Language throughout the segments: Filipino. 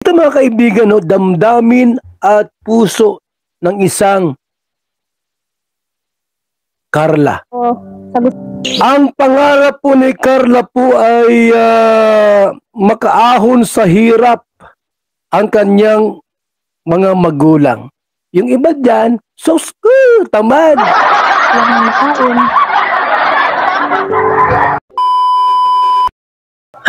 Ito mga kaibigan, no, damdamin at puso ng isang Carla. Ang pangarap po ni Carla po ay makaahon sa hirap ang kanyang mga magulang. Yung iba dyan, tamad.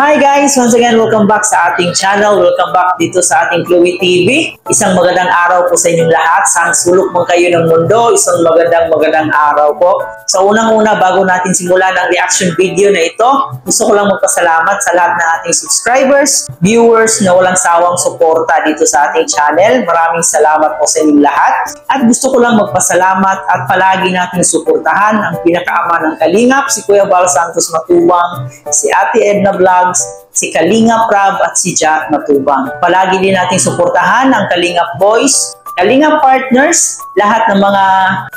Hi guys! Once again, welcome back sa ating channel. Welcome back dito sa ating Chloe TV. Isang magandang araw po sa inyong lahat. Saan sulok man kayo ng mundo, isang magandang araw po. Sa unang-una, bago natin simulan ang reaction video na ito, gusto ko lang magpasalamat sa lahat ng ating subscribers, viewers na walang sawang suporta dito sa ating channel. Maraming salamat po sa inyong lahat. At gusto ko lang magpasalamat at palagi natin suportahan ang pinakaama ng Kalingap, si Kuya Val Santos Matubang, si Ate Edna Vlog, si Kalingap Rab at si Jack Matubang. Palagi din natin suportahan ang Kalingap Boys, Kalingap Partners, lahat ng mga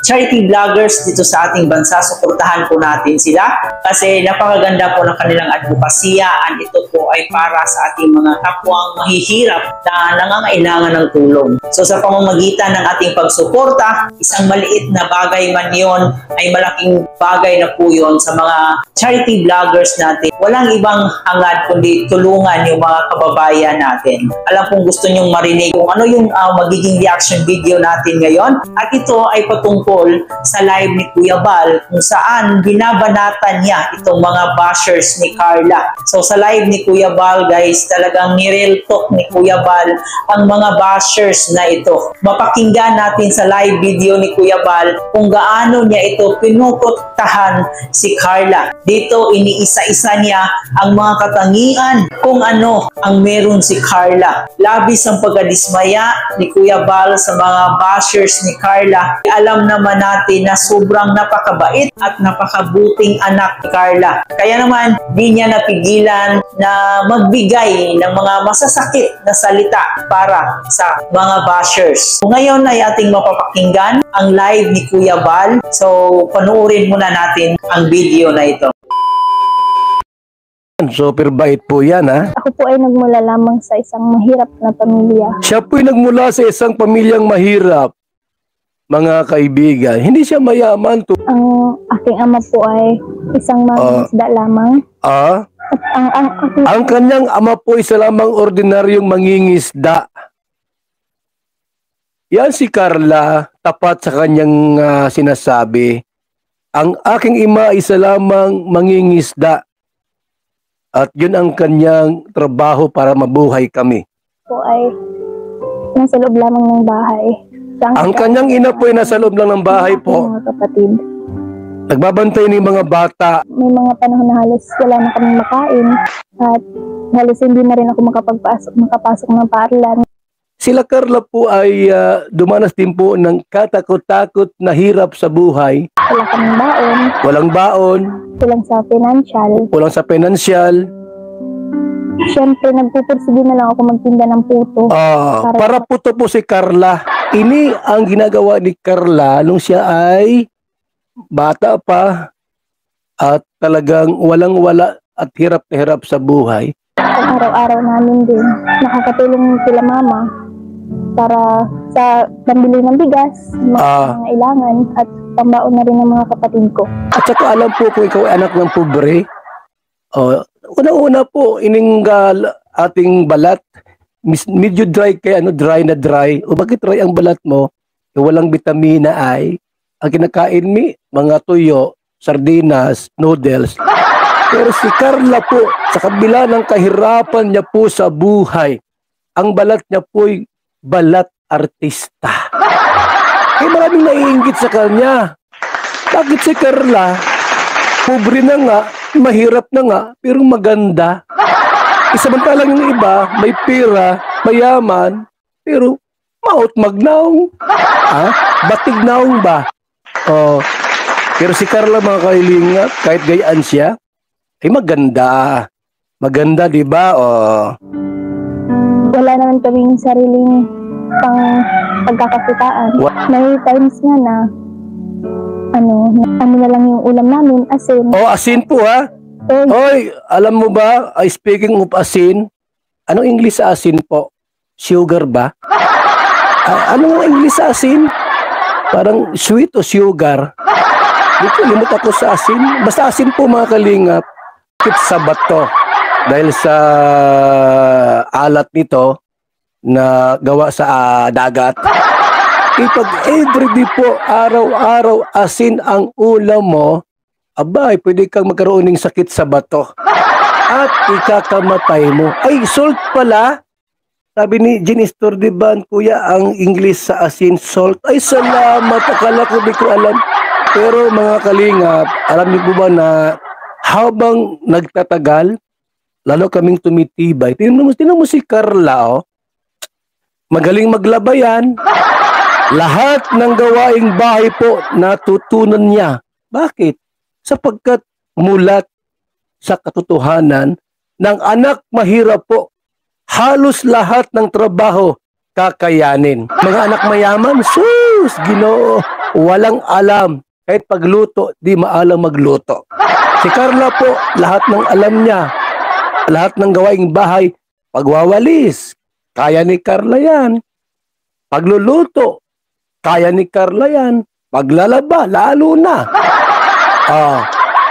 charity vloggers dito sa ating bansa. Suportahan po natin sila kasi napakaganda po ng kanilang advokasya at ito po ay para sa ating mga kapwang mahihirap na nangangailangan ng tulong. So sa pamamagitan ng ating pagsuporta, isang maliit na bagay man yon ay malaking bagay na po yon sa mga charity vloggers natin. Walang ibang hangad kundi tulungan yung mga kababayan natin. Alam kong gusto nyong marinig kung ano yung magiging reaction video natin ngayon. At ito ay patungkol sa live ni Kuya Val kung saan binabanatan niya itong mga bashers ni Carla. So sa live ni Kuya Val guys, talagang ni-real talk ni Kuya Val ang mga bashers na ito. Mapakinggan natin sa live video ni Kuya Val kung gaano niya ito pinuprotektahan si Carla. Dito iniisa-isa niya ang mga katangian kung ano ang meron si Carla. Labis ang pagkadismaya ni Kuya Val sa mga bashers ni Carla. Alam naman natin na sobrang napakabait at napakabuting anak ni Carla. Kaya naman, di niya napigilan na magbigay ng mga masasakit na salita para sa mga bashers. Ngayon ay ating mapapakinggan ang live ni Kuya Val. So, panuorin muna natin ang video na ito. Super bait po yan, ha? Ako po ay nagmula lamang sa isang mahirap na pamilya. Siya po ay nagmula sa isang pamilyang mahirap, mga kaibigan. Hindi siya mayaman to. Ang aking ama po ay isang mangingisda lamang. At ang kanyang ama po isa lamang ordinaryong mangingisda. Yan si Carla, tapat sa kanyang sinasabi. Ang aking ima isa lamang mangingisda. At yun ang kanyang trabaho para mabuhay kami. Po ay nasa loob lamang ng bahay. Ang kanyang ina po ay nasa loob lang ng bahay po. Mga kapatid. Nagbabantay ng mga bata. May mga panahon na halos wala na kaming makain. At halos hindi na rin ako makapasok ng paaralan. Sila Carla po ay dumanas din po ng katakot-takot na hirap sa buhay. Wala kaming baon. Walang baon. Kulang sa financial. Kulang sa financial. Siyempre, nagpupursige na lang ako magtinda ng puto. Para puto po si Carla. Ini ang ginagawa ni Carla nung siya ay bata pa at talagang walang-wala at hirap na hirap sa buhay. Araw-araw namin din, nakakatulong sila mama para sa pambili ng bigas, mga ilangan at pambaon na rin ng mga kapatid ko. At saka alam po kung ikaw ay anak ng pobre, una-una po, ininggal ating balat, medyo dry kaya dry na dry. O bakit dry ang balat mo? Walang vitamina ay, ang kinakain mi, mga tuyo, sardinas, noodles. Pero si Carla po, sa kabila ng kahirapan niya po sa buhay, ang balat niya po'y balat artista. Ay maraming naiinggit sa kanya. Bakit si Carla, pobre na nga, mahirap na nga, pero maganda. Samantalang yung iba, may pera, mayaman, pero maot magnaong. Batig naong ba? Pero si Carla mga kailingap, kahit gayaan siya, ay maganda. Maganda, di ba? Wala naman kaming sariling pagkakakitaan. May times nga na ano na lang yung ulam namin, asin. Asin po ha? Oy, alam mo ba, speaking of asin, anong English sa asin po? Sugar ba? Ano nga English sa asin? Parang sweet o sugar? Di ko limot ako sa asin. Basta asin po mga kalingap. Kit sa bato. Dahil sa alat nito na gawa sa dagat. Pag everyday po, araw-araw asin ang ulam mo, abay, pwede kang magkaroon ng sakit sa bato. At ikakamatay mo. Ay, salt pala. Sabi ni Jean Estordeban, kuya, ang English sa asin, salt. Ay, salamat. Akala ko, di ko alam. Pero mga kalingap, alam niyo po ba na habang nagtatagal, lalo kaming tumitibay. Tingnan mo si Carla, oh. Magaling maglaba yan. Lahat ng gawaing bahay po natutunan niya. Bakit? Sapagkat mulat sa katotohanan ng anak mahirap po, halos lahat ng trabaho kakayanin. Mga anak mayaman, sus, Ginoo, walang alam. Kahit pagluto, di maalam magluto. Si Carla po, lahat ng alam niya, lahat ng gawaing bahay, pagwawalis, kaya ni Carla yan. Pagluluto, kaya ni Carla yan. Paglalaba, lalo na.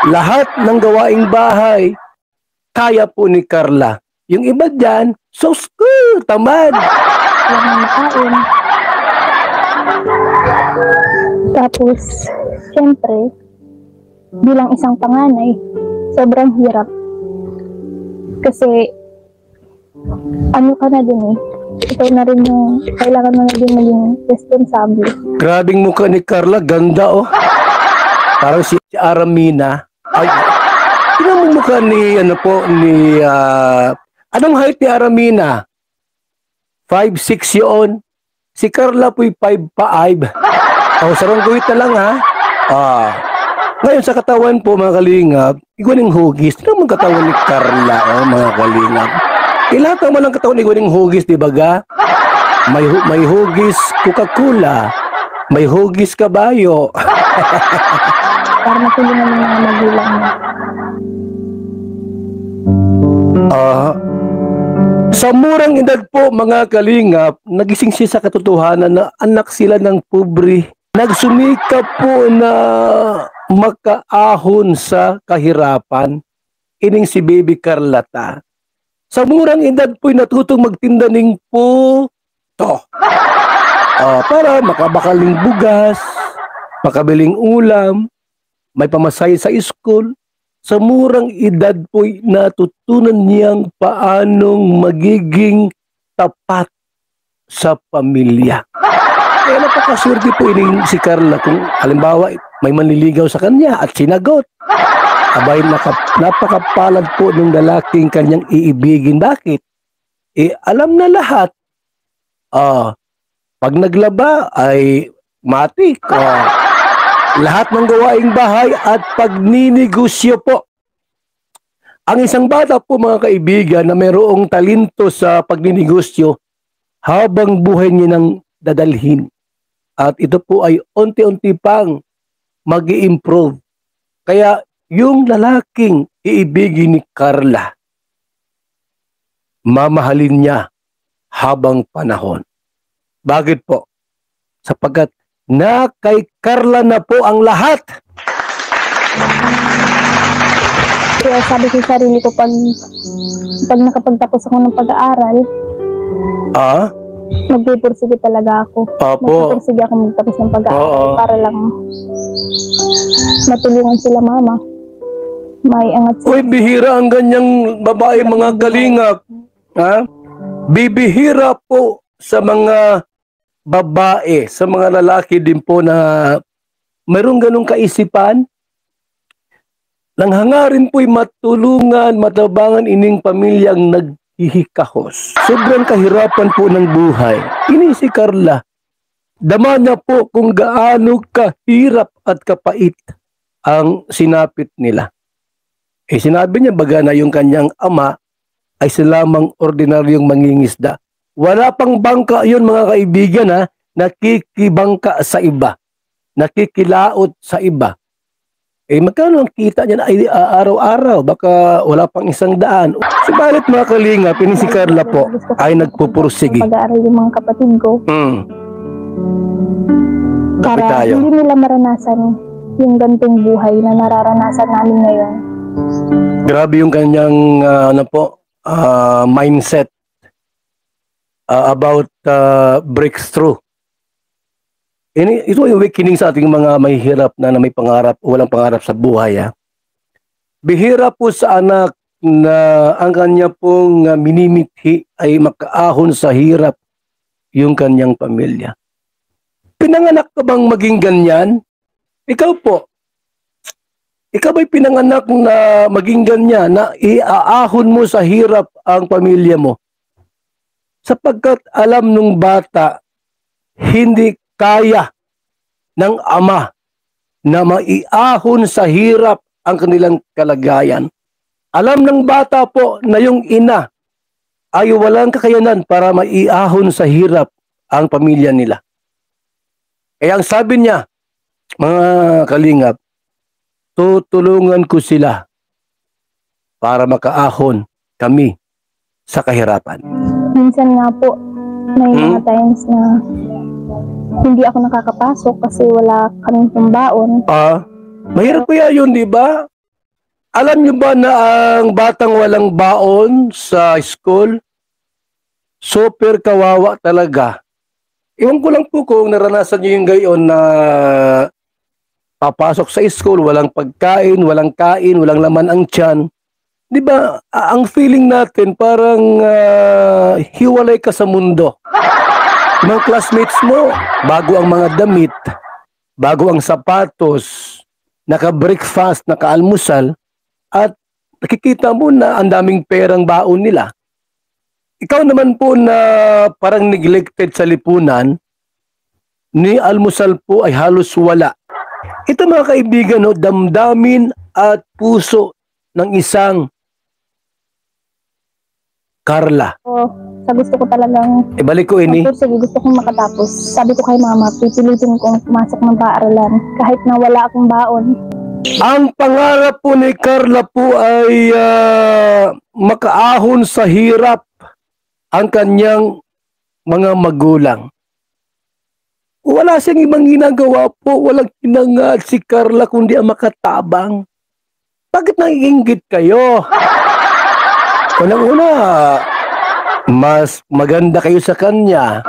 Lahat ng gawaing bahay, kaya po ni Carla. Yung iba dyan, tamad. Walang makain. Tapos, syempre, bilang isang panganay, sobrang hirap. Kasi, ano ka na din eh. Ikaw na rin yung, kailangan mo na din maging responsable. Grabing mukha ni Carla, ganda oh. Parang si Aramina. Ay, tingnan mo mukha ni, anong height ni Aramina? 5'6" yun. Si Carla po'y 5'5". Sarong guhit na lang ha. Ngayon sa katawan po mga kalingap, iguaning hugis. Tingnan mo ang katawan ni Carla, mga kalingap. Lahat naman ang katawan ni iguaning hugis, di ba ga? May hugis Coca-Cola. May hugis kabayo. Para matulungan ng mga magulang mo. Sa murang edad po mga kalingap, nagising siya sa katotohanan na anak sila ng pobre. Nagsumikap po na makaahon sa kahirapan. Ining si Baby Carlata. Sa murang edad po'y natutong magtinda ng puto. Para makabakaling bugas, makabiling ulam, may pamasahe sa school. Sa murang edad po'y natutunan niyang paanong magiging tapat sa pamilya. Kaya napakaswerte po ining si Carla kung halimbawa may manliligaw sa kanya at sinagot. Abay, napakapalad po ng lalaking kanyang iibigin. Bakit? Alam na lahat. Pag naglaba ay matik. Lahat ng gawaing bahay at pagninegosyo po. Ang isang bata po mga kaibigan na mayroong talento sa pagninegosyo habang buhay niya nang dadalhin. At ito po ay unti-unti pang mag-i-improve. Kaya yung lalaking iibigin ni Carla, mamahalin niya habang panahon. Bakit po? Sapagkat na kay Carla na po ang lahat. Kaya sabi ko sa sarili ko, pag nakapagtapos ako ng pag-aaral, magpupursige talaga ako. Magpupursige ako magtapos ng pag-aaral para lang matulungan sila mama. May angat sila. Uy, bihira ang ganyang babae mga kalingap. Bibihira po sa mga babae, sa mga lalaki din po na mayroong ganong kaisipan. Langhangarin po'y matulungan, matabangan ining pamilyang naghihikahos. Sobrang kahirapan po ng buhay. Ini si Carla. Dama niya po kung gaano kahirap at kapait ang sinapit nila. Sinabi niya baga na yung kanyang ama ay silamang ordinaryong mangingisda. Wala pang bangka yun mga kaibigan nakikibangka sa iba. Nakikilaot sa iba. Magkano ang kita niya ay araw-araw? Baka wala pang 100. Subalit mga kalingap, ini si Carla po ay nagpupursige. Pag-aaral yung mga kapatid ko. Kapit Para tayo. hindi nila maranasan yung gantong buhay na nararanasan namin ngayon. Grabe yung kanyang mindset about breakthrough. Ito yung awakening sa ating mga mahihirap na may pangarap, walang pangarap sa buhay. Bihira po sa anak na ang kanya pong minimithi ay makaahon sa hirap yung kanyang pamilya. Pinanganak ka bang maging ganyan? Ikaw po. Ikaw ba'y pinanganak na maging ganyan, na iaahon mo sa hirap ang pamilya mo? Sapagkat alam nung bata, hindi kaya ng ama na maiahon sa hirap ang kanilang kalagayan. Alam ng bata po na yung ina ay walang kakayanan para maiahon sa hirap ang pamilya nila. Kaya ang sabi niya, mga kalingap, tutulungan ko sila para makaahon kami sa kahirapan. Minsan nga po, may mga times na hindi ako nakakapasok kasi wala kaming pambaon. Mahirap kaya yun, di ba? Alam niyo ba na ang batang walang baon sa school, super kawawa talaga. Iwan ko lang po kung naranasan niyo yung gayon na papasok sa school, walang pagkain, walang kain, walang laman ang tiyan. Di ba, ang feeling natin parang hiwalay ka sa mundo. Mga classmates mo, bago ang mga damit, bago ang sapatos, naka-breakfast, naka-almusal, at nakikita mo na ang daming perang baon nila. Ikaw naman po na parang neglected sa lipunan, ni almusal po ay halos wala. Ito mga kaibigan, damdamin at puso ng isang Carla. Sa gusto ko talagang Ibalik ko ini. sige, gusto kong makatapos. Sabi ko kay mama, pipilitin kong pumasok ng paaralan kahit na wala akong baon. Ang pangarap po ni Carla po ay makaahon sa hirap ang kanyang mga magulang. Wala siyang ibang ginagawa po, walang pinangat si Carla kundi ang makatabang. Bakit naiinggit kayo? Unang-una, mas maganda kayo sa kanya.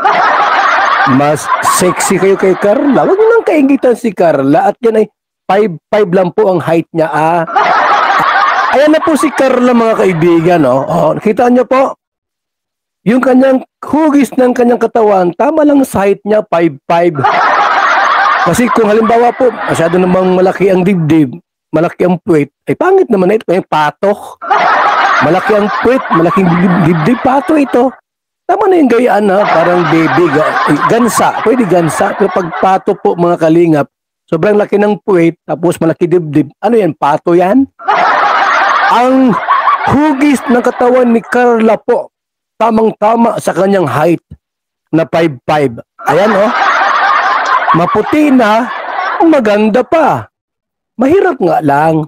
Mas sexy kayo kay Carla. Huwag niyo nang kainggitan si Carla at yan ay 5'5" lang po ang height niya. Ayan na po si Carla mga kaibigan. Nakita niyo po? Yung kanyang hugis ng kanyang katawan, tama lang sa height niya, 5'5". Kasi kung halimbawa po, masyado namang malaki ang dibdib, malaki ang puwet, ay pangit naman na ito, yung patok. Malaki ang puwet, malaking dibdib, pato ito. Tama na yung gayaan, parang baby, gansa, pwede gansa. Pero pag pato po mga kalingap, sobrang laki ng puwet, tapos malaki dibdib, ano yan, pato yan? Ang hugis ng katawan ni Carla po, tamang-tama sa kanyang height na 5'5". Ayan maputi na, maganda pa. Mahirap nga lang.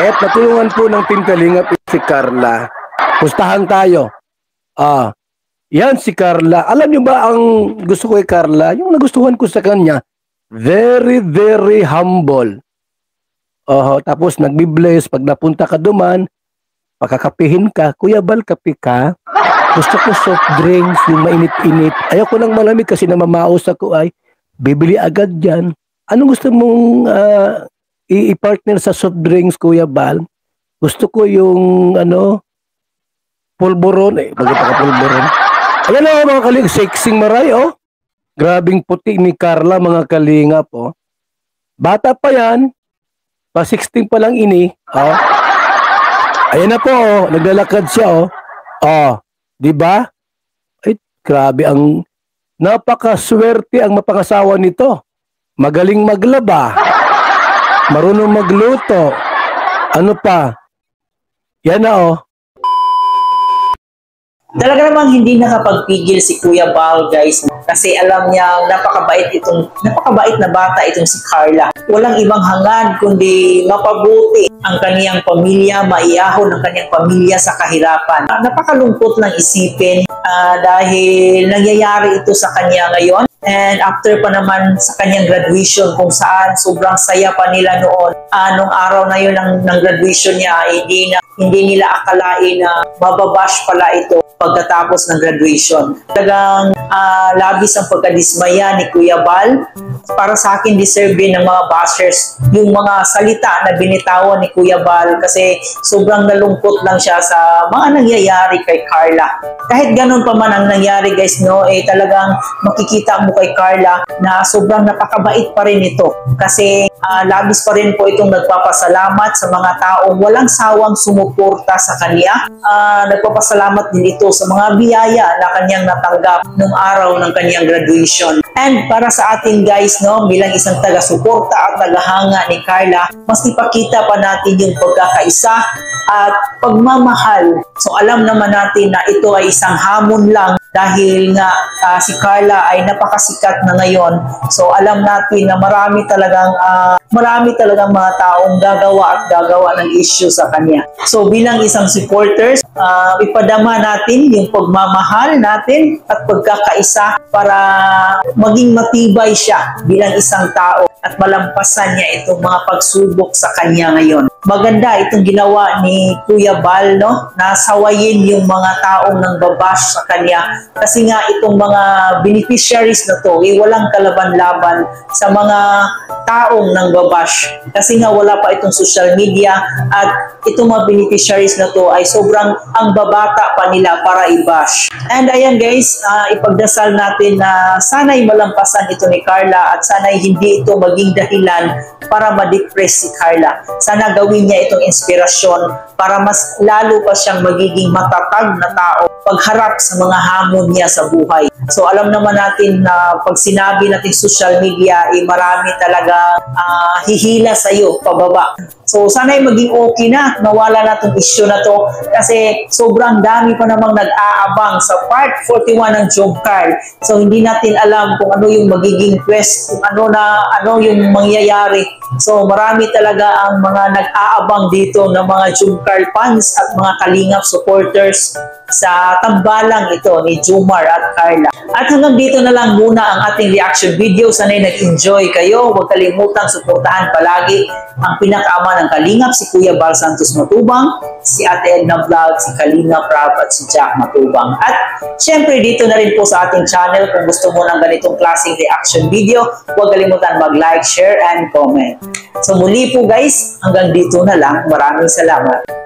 At natulungan po ng Team Kalingap si Carla. Pustahan tayo. Yan si Carla. Alam niyo ba ang gusto ko kay Carla? Yung nagustuhan ko sa kanya, very, very humble. Tapos nagbi-bless pag napunta ka duman, pakakapihin ka, Kuya Bal, kape ka? Gusto ko soft drinks, yung mainit-init. Ayoko nang malamig kasi namamaos ako ay bibili agad dyan. Anong gusto mong i-partner sa soft drinks, Kuya Bal? Gusto ko yung pulburon pulburon. Ayan mga kaling, sexing maray Grabing puti ni Carla mga kalingap Bata pa yan, pa 16 pa lang ini. Ayan na po naglalakad siya di ba? Ay, grabe ang napakaswerte ang mapangasawa nito. Magaling maglaba. Marunong magluto. Ano pa? Yan na Talaga namang hindi nakapagpigil si Kuya Bal, guys, kasi alam niya napakabait na bata itong si Carla. Walang ibang hangad kundi mapabuti ang kaniyang pamilya, maiyahon ang kaniyang pamilya sa kahirapan. Napakalungkot lang isipin dahil nangyayari ito sa kanya ngayon. And after pa naman sa kanyang graduation, kung saan sobrang saya pa nila noon. Nung araw na yun ng graduation niya, hindi nila akalain na mababash pala ito pagkatapos ng graduation. Talagang labis ang pagkadismaya ni Kuya Bal. Para sa akin, deserve din ng mga bashers yung mga salita na binitawan ni Kuya Bal kasi sobrang nalungkot lang siya sa mga nangyayari kay Carla. Kahit ganun pa man ang nangyari, guys, no, talagang makikita mo kay Carla na sobrang napakabait pa rin ito kasi labis pa rin po itong nagpapasalamat sa mga taong walang sawang sumuporta sa kanya. Nagpapasalamat din ito sa mga biyaya na kanyang natanggap nung araw ng kanyang graduation. And para sa atin, guys, no, bilang isang taga-suporta at tagahanga ni Carla, mas ipakita pa natin yung pagkakaisa at pagmamahal. So alam naman natin na ito ay isang hamon lang dahil nga si Carla ay napakasikat na ngayon. So alam natin na marami talagang mga taong gagawa ng issue sa kanya. So bilang isang supporters, ipadama natin yung pagmamahal natin at pagkakaisa para maging matibay siya bilang isang tao at malampasan niya itong mga pagsubok sa kanya ngayon. Maganda itong ginawa ni Kuya Bal, no? Nasawayin yung mga taong nang babash sa kanya kasi nga itong mga beneficiaries na to walang kalaban-laban sa mga taong nang babash kasi nga wala pa itong social media at itong mga beneficiaries na to ay sobrang ang babata pa nila para i-bash. And ayan, guys, ipagdasal natin na sana'y malampasan ito ni Carla at sana'y hindi ito maging dahilan para ma-depress si Carla. Sana gawin niya itong inspirasyon para mas lalo pa siyang magiging matatag na tao pagharap sa mga hamon niya sa buhay. So alam naman natin na pag sinabi natin social media, marami talaga hihila sa iyo pababa. So sana'y maging okay na, nawala na itong issue na to kasi sobrang dami pa namang nag-aabang sa part 41 ng job card. So hindi natin alam kung ano yung magiging twist, kung ano yung mangyayari. So marami talaga ang mga nag-aabang dito ng mga job card fans at mga Kalingap supporters sa tambalang ito ni Jomar at Carla. At hanggang dito na lang muna ang ating reaction video. Sana'y nag-enjoy kayo. Huwag kalimutang suportahan palagi ang pinakaama ng Kalingap, si Kuya Bal Santos Matubang, si Ate Edna Vlog, si Kalingap Rab at si Jack Matubang. At syempre dito na rin po sa ating channel kung gusto mo ng ganitong klaseng reaction video, huwag kalimutan mag-like, share, and comment. So muli po, guys, hanggang dito na lang. Maraming salamat.